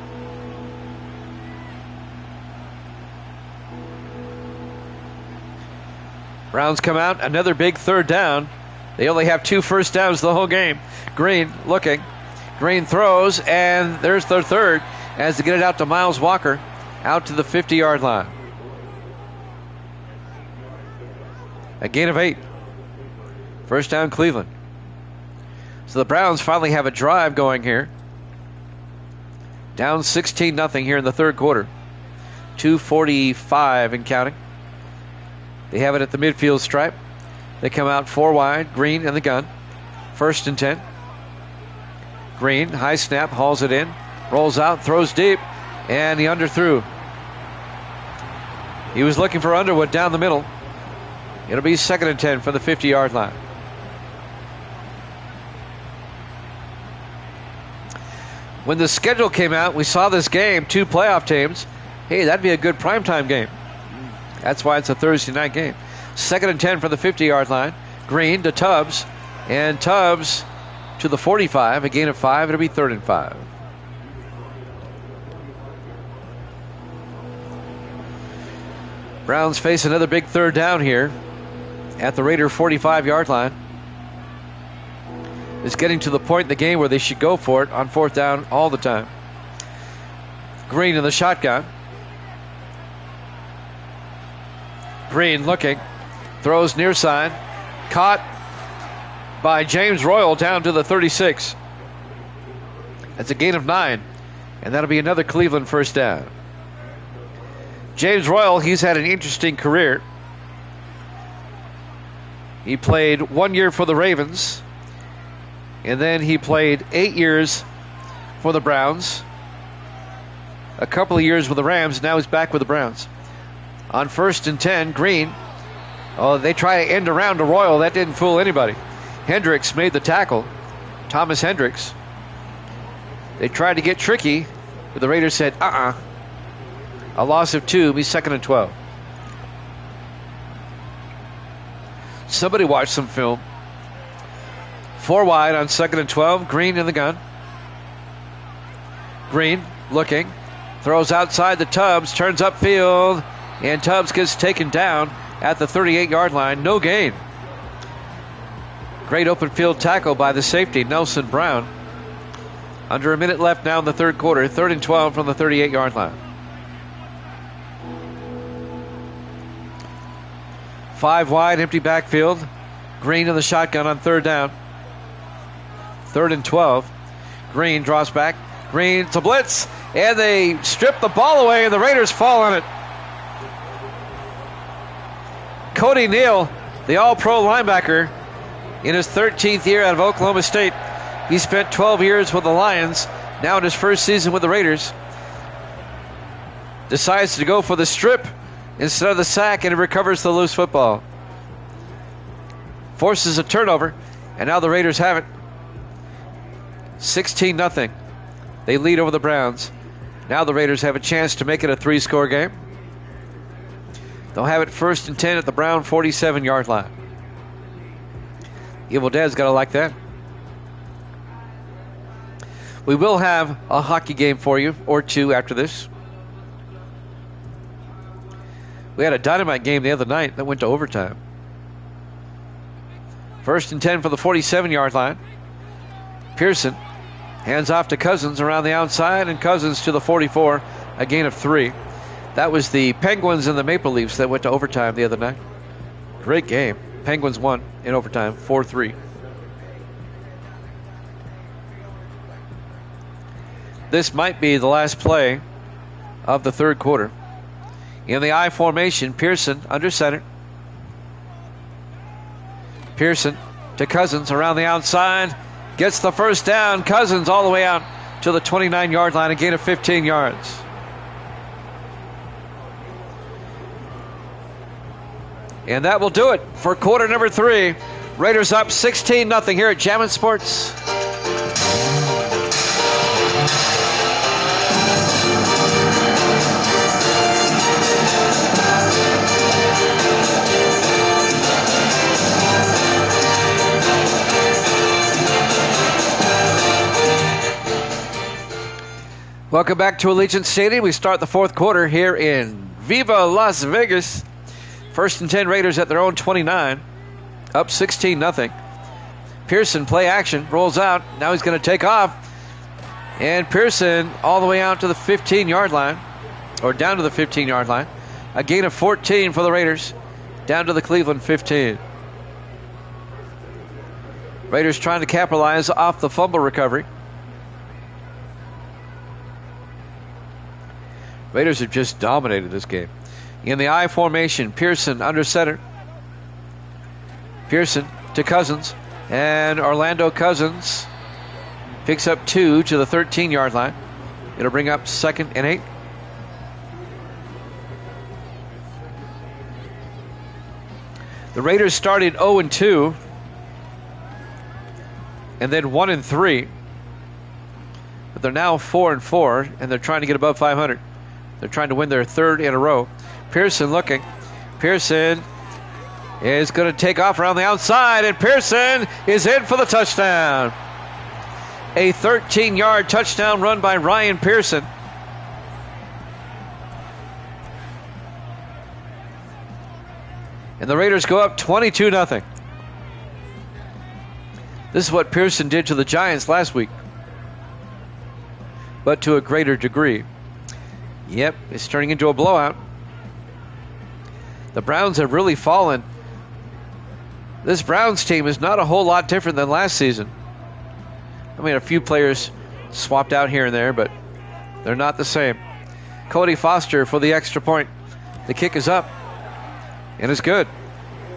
Browns come out. Another big 3rd down. They only have 2 first downs the whole game. Green looking. Green throws, and there's their 3rd as they get it out to Miles Walker out to the 50-yard line. A gain of 8. First down, Cleveland. So the Browns finally have a drive going here. Down 16-0 here in the third quarter. 2:45 and counting. They have it at the midfield stripe. They come out 4 wide. Green in the gun. 1st and 10. Green, high snap, hauls it in. Rolls out, throws deep, and he underthrew. He was looking for Underwood down the middle. It'll be 2nd and 10 from the 50-yard line. When the schedule came out, we saw this game, 2 playoff teams. Hey, that'd be a good primetime game. That's why it's a Thursday night game. 2nd and 10 from the 50-yard line. Green to Tubbs, and Tubbs to the 45, a gain of 5. It'll be 3rd and 5. Browns face another big 3rd down here at the Raider 45-yard line. It's getting to the point in the game where they should go for it on 4th down all the time. Green in the shotgun. Green looking, throws near side, caught by James Royal down to the 36. That's a gain of 9, and that'll be another Cleveland 1st down. James Royal, he's had an interesting career. He played 1 year for the Ravens, and then he played 8 years for the Browns, a couple of years with the Rams. Now he's back with the Browns. On 1st and 10, Green. Oh, they try to end around to Royal. That didn't fool anybody. Hendricks made the tackle. Thomas Hendricks. They tried to get tricky, but the Raiders said, A loss of 2, be 2nd and 12. Somebody watch some film. 4 wide on 2nd and 12. Green in the gun. Green looking. Throws outside the Tubbs. Turns upfield. And Tubbs gets taken down at the 38-yard line. No gain. Great open field tackle by the safety, Nelson Brown. Under a minute left now in the third quarter. 3rd and 12 from the 38-yard line. 5 wide, empty backfield. Green in the shotgun on 3rd down. 3rd and 12. Green draws back. Green to blitz. And they strip the ball away, and the Raiders fall on it. Cody Neal, the all-pro linebacker, in his 13th year out of Oklahoma State. He spent 12 years with the Lions. Now in his first season with the Raiders, decides to go for the strip instead of the sack, and he recovers the loose football. Forces a turnover, and now the Raiders have it. 16-0. They lead over the Browns. Now the Raiders have a chance to make it a 3-score game. They'll have it 1st and 10 at the Brown 47-yard line. Evil Dead's got to like that. We will have a hockey game for you, or 2 after this. We had a dynamite game the other night that went to overtime. 1st and 10 for the 47-yard line. Pearson hands off to Cousins around the outside, and Cousins to the 44, a gain of 3. That was the Penguins and the Maple Leafs that went to overtime the other night. Great game. Penguins won in overtime, 4-3. This might be the last play of the third quarter. In the I formation, Pearson under center. Pearson to Cousins around the outside. Gets the 1st down. Cousins all the way out to the 29-yard line, a gain of 15 yards. And that will do it for quarter number 3. Raiders up 16-0 here at Jammin' Sports. Welcome back to Allegiant Stadium. We start the fourth quarter here in Viva Las Vegas. 1st and 10 Raiders at their own 29. Up 16-0. Pearson, play action, rolls out. Now he's going to take off. And Pearson all the way out to the 15-yard line. Or down to the 15-yard line. A gain of 14 for the Raiders. Down to the Cleveland 15. Raiders trying to capitalize off the fumble recovery. Raiders have just dominated this game. In the I formation, Pearson under center. Pearson to Cousins. And Orlando Cousins picks up 2 to the 13-yard line. It'll bring up 2nd and 8. The Raiders started 0-2 and then 1-3. But they're now 4-4, and they're trying to get above 500. They're trying to win their 3rd in a row. Pearson looking. Pearson is going to take off around the outside, and Pearson is in for the touchdown. A 13-yard touchdown run by Ryan Pearson. And the Raiders go up 22-0. This is what Pearson did to the Giants last week, but to a greater degree. Yep, it's turning into a blowout. The Browns have really fallen. This Browns team is not a whole lot different than last season. I mean, a few players swapped out here and there, but they're not the same. Cody Foster for the extra point. The kick is up, and it's good.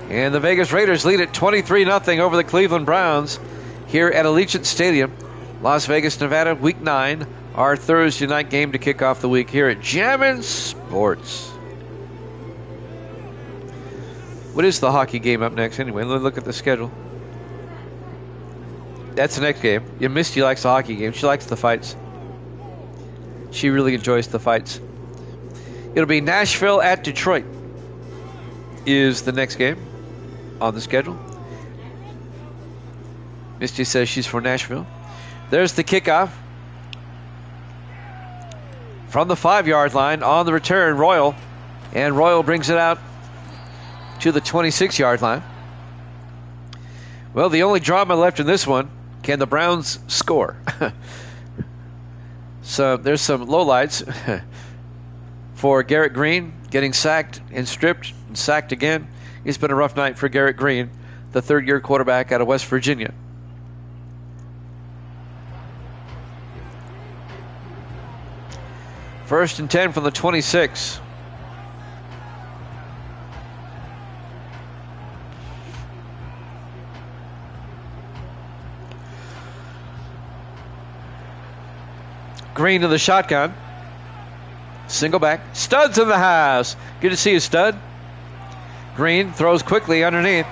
And the Vegas Raiders lead it 23-0 over the Cleveland Browns here at Allegiant Stadium, Las Vegas, Nevada, Week 9, our Thursday night game to kick off the week here at Jammin' Sports. What is the hockey game up next anyway? Let's look at the schedule. That's the next game. Yeah, Misty likes the hockey game. She likes the fights. She really enjoys the fights. It'll be Nashville at Detroit is the next game on the schedule. Misty says she's for Nashville. There's the kickoff. From the 5-yard line on the return, Royal. And Royal brings it out to the 26-yard line. Well, the only drama left in this one, can the Browns score? So there's some lowlights for Garrett Green, getting sacked and stripped and sacked again. It's been a rough night for Garrett Green, the 3rd-year quarterback out of West Virginia. First and 10 from the 26. Green to the shotgun. Single back. Stud's in the house. Good to see you, Stud. Green throws quickly underneath.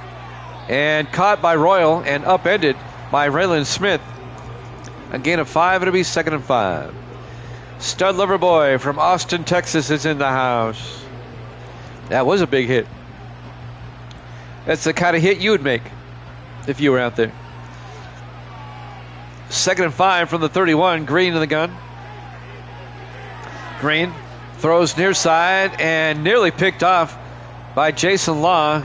And caught by Royal and upended by Raylan Smith. A gain of 5. It'll be 2nd and 5. Stud Loverboy from Austin, Texas is in the house. That was a big hit. That's the kind of hit you would make if you were out there. 2nd and 5 from the 31. Green in the gun. Green throws near side and nearly picked off by Jason Law.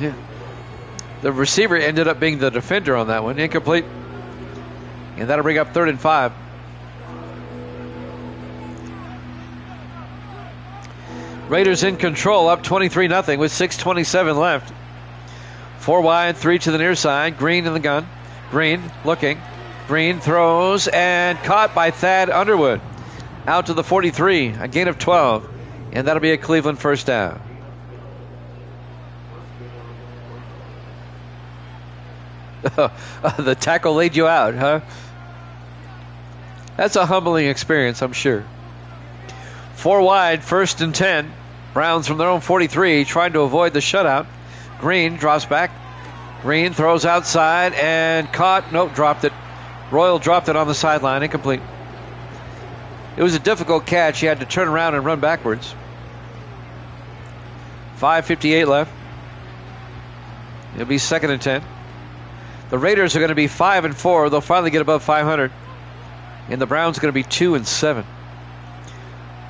The receiver ended up being the defender on that one. Incomplete. And that'll bring up 3rd and 5. Raiders in control, up 23-0 with 6:27 left. 4 wide, 3 to the near side. Green in the gun. Green looking. Green throws and caught by Thad Underwood. Out to the 43, a gain of 12. And that'll be a Cleveland first down. The tackle laid you out, huh? That's a humbling experience, I'm sure. 4 wide, 1st and 10. Browns from their own 43 trying to avoid the shutout. Green drops back. Green throws outside and caught. Nope, dropped it. Royal dropped it on the sideline. Incomplete. It was a difficult catch. He had to turn around and run backwards. 5:58 left. It'll be 2nd and 10. The Raiders are going to be 5 and 4. They'll finally get above 500. And the Browns are going to be 2 and 7.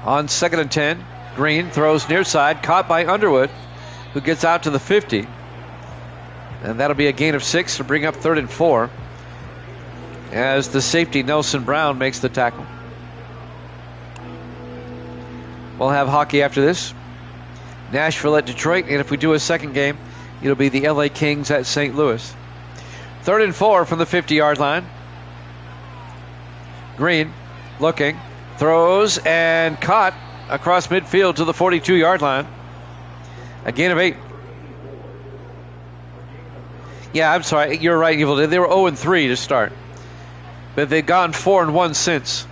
On 2nd and 10, Green throws near side, caught by Underwood, who gets out to the 50. And that'll be a gain of 6 to bring up 3rd and 4. As the safety Nelson Brown makes the tackle. We'll have hockey after this. Nashville at Detroit, and if we do a second game, it'll be the LA Kings at St. Louis. 3rd and 4 from the 50-yard line. Green looking, throws and caught across midfield to the 42-yard line. A gain of 8. Yeah, I'm sorry. You're right, Evil. They were 0-3 to start. But they've gone 4-1 since.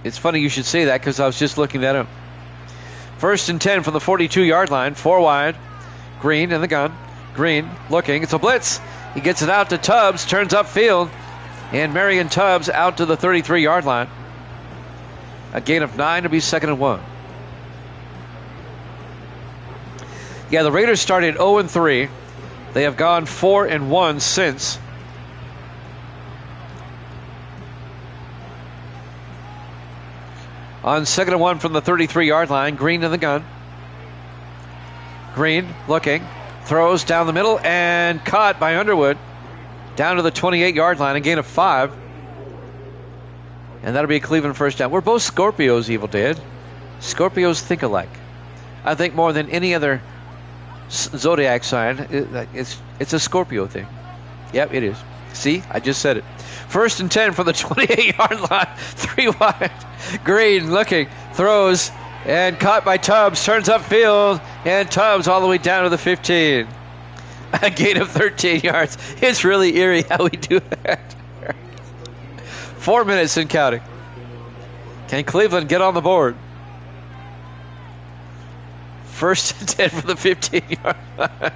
It's funny you should say that because I was just looking that up. 1st and 10 from the 42-yard line. 4 wide. Green in the gun. Green looking. It's a blitz. He gets it out to Tubbs. Turns upfield. And Marion Tubbs out to the 33-yard line. A gain of 9 to be 2nd and 1. Yeah, the Raiders started 0-3. They have gone 4-1 since. On 2nd and 1 from the 33-yard line, Green in the gun. Green looking, throws down the middle and caught by Underwood down to the 28-yard line, a gain of 5. And that'll be a Cleveland first down. We're both Scorpios, Evil Dead. Scorpios think alike. I think more than any other zodiac sign, it's a Scorpio thing. Yep, it is. See, I just said it. 1st and 10 from the 28-yard line. 3 wide. Green looking, throws, and caught by Tubbs. Turns upfield, and Tubbs all the way down to the 15. A gain of 13 yards. It's really eerie how we do that. 4 minutes and counting. Can Cleveland get on the board? 1st and 10 from the 15-yard line.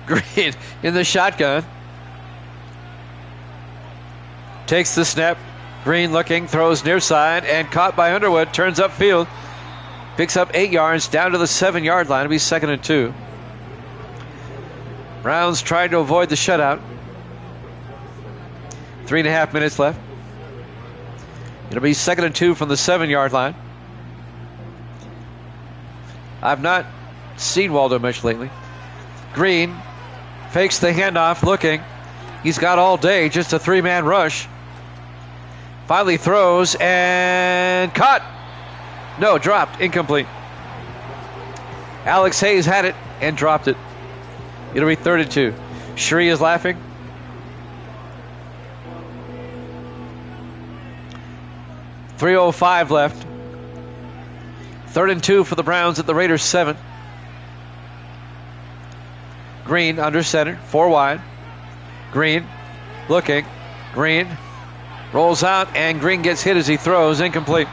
Green in the shotgun. Takes the snap. Green looking, throws near side, and caught by Underwood. Turns upfield. Picks up 8 yards down to the 7-yard line. It'll be 2nd and 2. Browns trying to avoid the shutout. 3.5 minutes left. It'll be 2nd and 2 from the 7-yard line. I've not seen Waldo much lately. Green fakes the handoff, looking. He's got all day, just a 3-man rush. Finally throws and caught. No, dropped, incomplete. Alex Hayes had it and dropped it. It'll be 3rd and 2. Shree is laughing. .305 left. 3rd and 2 for the Browns at the Raiders 7. Green under center, 4 wide. Green looking. Green rolls out, and Green gets hit as he throws. Incomplete.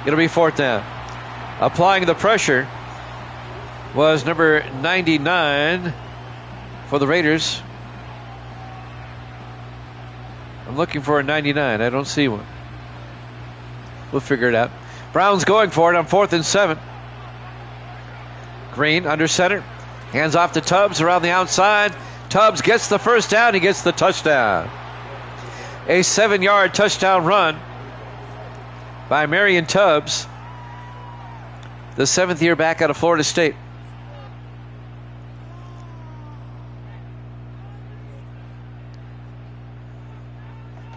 It'll be 4th down. Applying the pressure was number 99 for the Raiders. I'm looking for a 99. I don't see one. We'll figure it out. Browns going for it on 4th and 7. Green under center. Hands off to Tubbs around the outside. Tubbs gets the first down. He gets the touchdown. A 7-yard touchdown run by Marion Tubbs, the 7th-year back out of Florida State.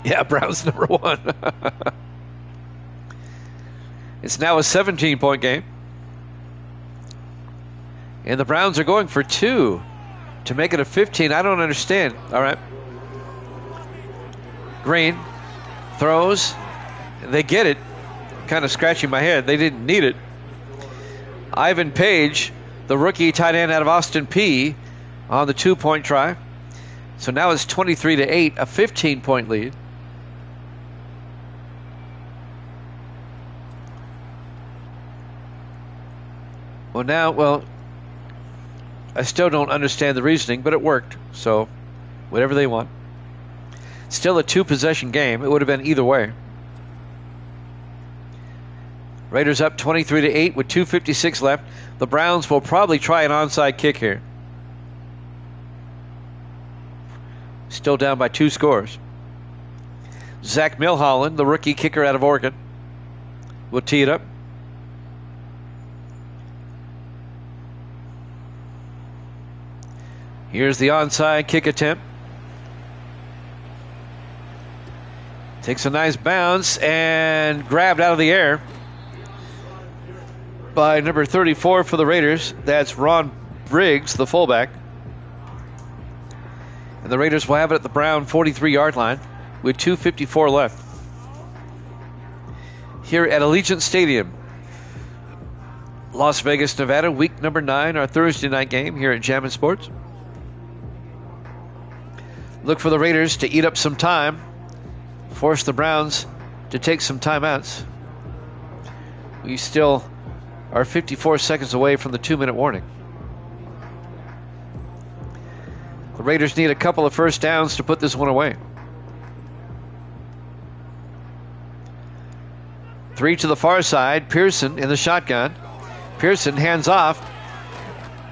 Yeah, Browns number 1. It's now a 17-point game. And the Browns are going for 2 to make it a 15. I don't understand. All right. Green throws. They get it. Kind of scratching my head. They didn't need it. Ivan Page, the rookie tight end out of Austin Peay, on the 2-point try. So now it's 23-8, a 15-point lead. Well, I still don't understand the reasoning, but it worked. So, whatever they want. Still a 2-possession game. It would have been either way. Raiders up 23-8 with 2:56 left. The Browns will probably try an onside kick here. Still down by 2 scores. Zach Milholland, the rookie kicker out of Oregon, will tee it up. Here's the onside kick attempt. Takes a nice bounce and grabbed out of the air by number 34 for the Raiders. That's Ron Briggs, the fullback. And the Raiders will have it at the Brown 43-yard line with 2:54 left. here at Allegiant Stadium, Las Vegas, Nevada, week number 9, our Thursday night game here at Jammin' Sports. Look for the Raiders to eat up some time, force the Browns to take some timeouts. We still are 54 seconds away from the 2-minute warning. The Raiders need a couple of first downs to put this one away. 3 to the far side. Pearson in the shotgun. Pearson hands off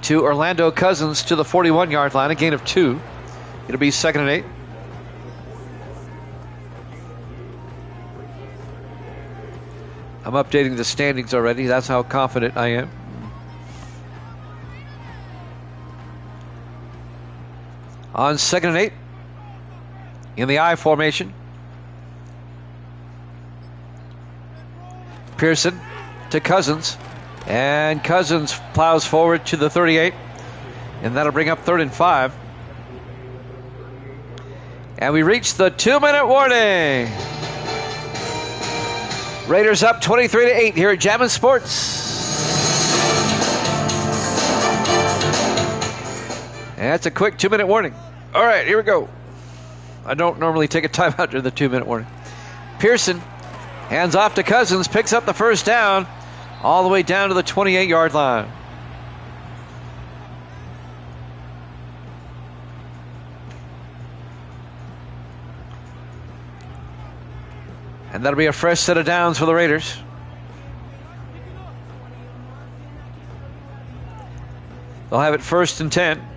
to Orlando Cousins to the 41-yard line, a gain of 2. It'll be 2nd and 8. I'm updating the standings already. That's how confident I am. On 2nd and 8, in the I formation. Pearson to Cousins, and Cousins plows forward to the 38, and that'll bring up 3rd and 5. And we reach the 2-minute warning. Raiders up 23-8 here at Jammin' Sports. And that's a quick 2-minute warning. All right, here we go. I don't normally take a timeout during the 2-minute warning. Pearson hands off to Cousins, picks up the first down, all the way down to the 28-yard line. And that'll be a fresh set of downs for the Raiders. They'll have it 1st and 10.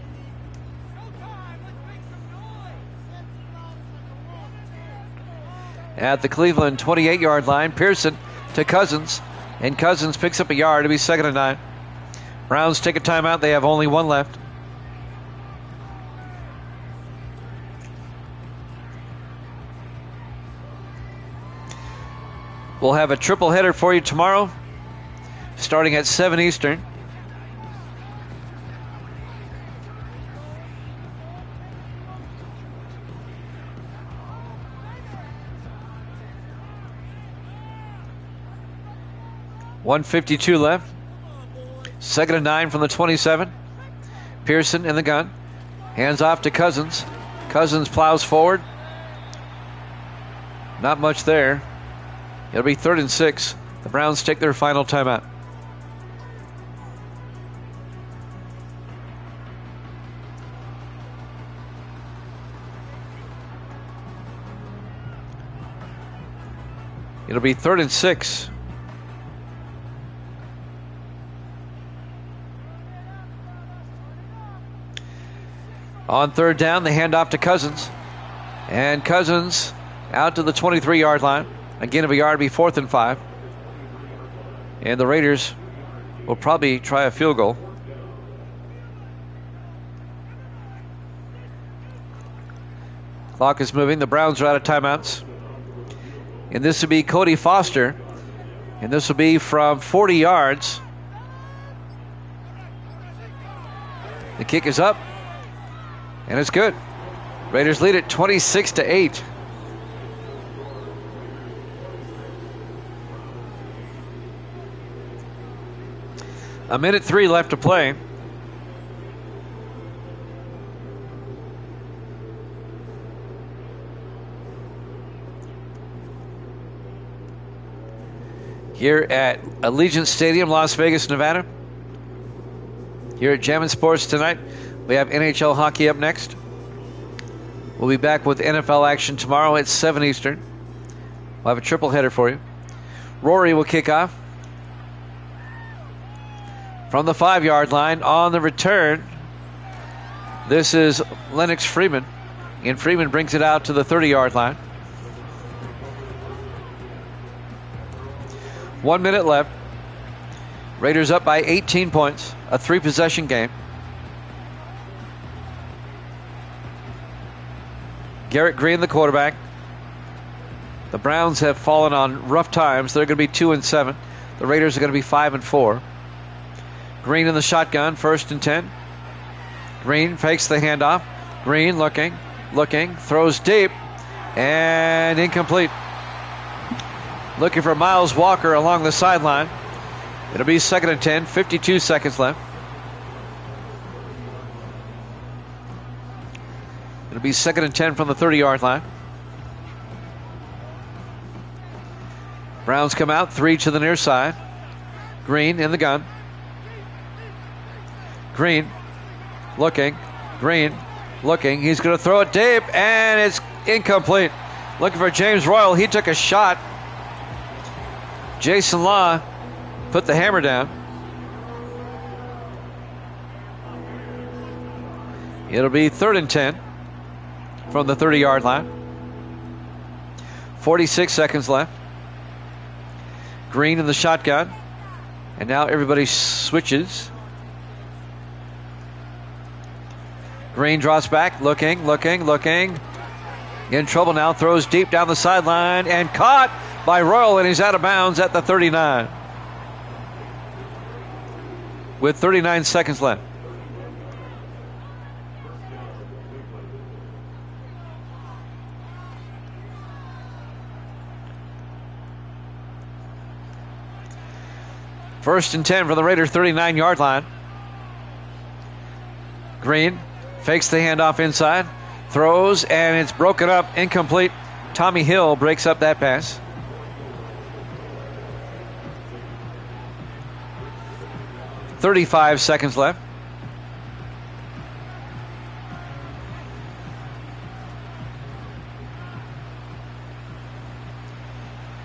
At the Cleveland 28-yard line, Pearson to Cousins, and Cousins picks up a yard. It'll be 2nd and 9. Browns take a timeout. They have only one left. We'll have a triple header for you tomorrow, starting at 7 Eastern. .152 left. 2nd and 9 from the 27. Pearson in the gun. Hands off to Cousins. Cousins plows forward. Not much there. It'll be 3rd and 6. The Browns take their final timeout. It'll be 3rd and 6. On 3rd down, they hand off to Cousins. And Cousins out to the 23-yard line. Again, of a yard, be 4th and 5. And the Raiders will probably try a field goal. Clock is moving. The Browns are out of timeouts. And this will be Cody Foster. And this will be from 40 yards. The kick is up. And it's good. Raiders lead it 26-8. A minute 3 left to play. Here at Allegiant Stadium, Las Vegas, Nevada. Here at Jammin' Sports tonight, we have NHL hockey up next. We'll be back with NFL action tomorrow at 7 Eastern. We'll have a triple header for you. Rory will kick off. From the 5-yard line on the return, this is Lennox Freeman. And Freeman brings it out to the 30-yard line. 1 minute left. Raiders up by 18 points. A 3-possession game. Garrett Green, the quarterback. The Browns have fallen on rough times. They're going to be 2 and 7. The Raiders are going to be 5 and 4. Green in the shotgun, 1st and 10. Green fakes the handoff. Green looking, throws deep, and incomplete. looking for Miles Walker along the sideline. It'll be 2nd and 10, 52 seconds left. It'll be 2nd and 10 from the 30-yard line. Browns come out, 3 to the near side. Green in the gun. Green looking. Green looking. He's going to throw it deep, and it's incomplete. Looking for James Royal. He took a shot. Jason Law put the hammer down. It'll be 3rd and 10 from the 30-yard line. 46 seconds left. Green in the shotgun. And now everybody switches. Green draws back, looking. In trouble now, throws deep down the sideline and caught by Royal, and he's out of bounds at the 39. With 39 seconds left. First and 10 from the Raiders' 39-yard line. Green fakes the handoff inside, throws, and it's broken up, incomplete. Tommy Hill breaks up that pass. .35 seconds left.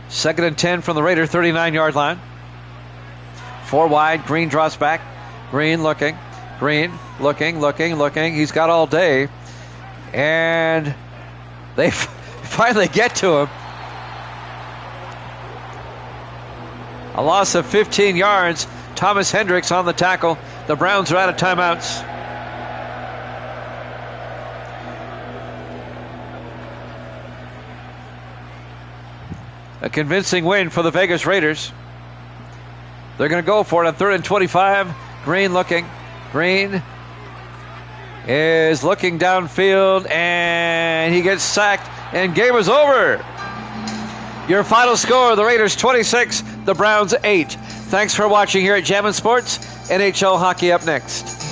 Second and 10 from the Raiders' 39-yard line. 4 wide. Green drops back. Green looking. He's got all day. And they finally get to him. A loss of 15 yards. Thomas Hendricks on the tackle. The Browns are out of timeouts. A convincing win for the Vegas Raiders. They're going to go for it on 3rd and 25. Green looking. Green is looking downfield, and he gets sacked, and game is over. Your final score, the Raiders 26, the Browns 8. Thanks for watching here at Jammin' Sports. NHL hockey up next.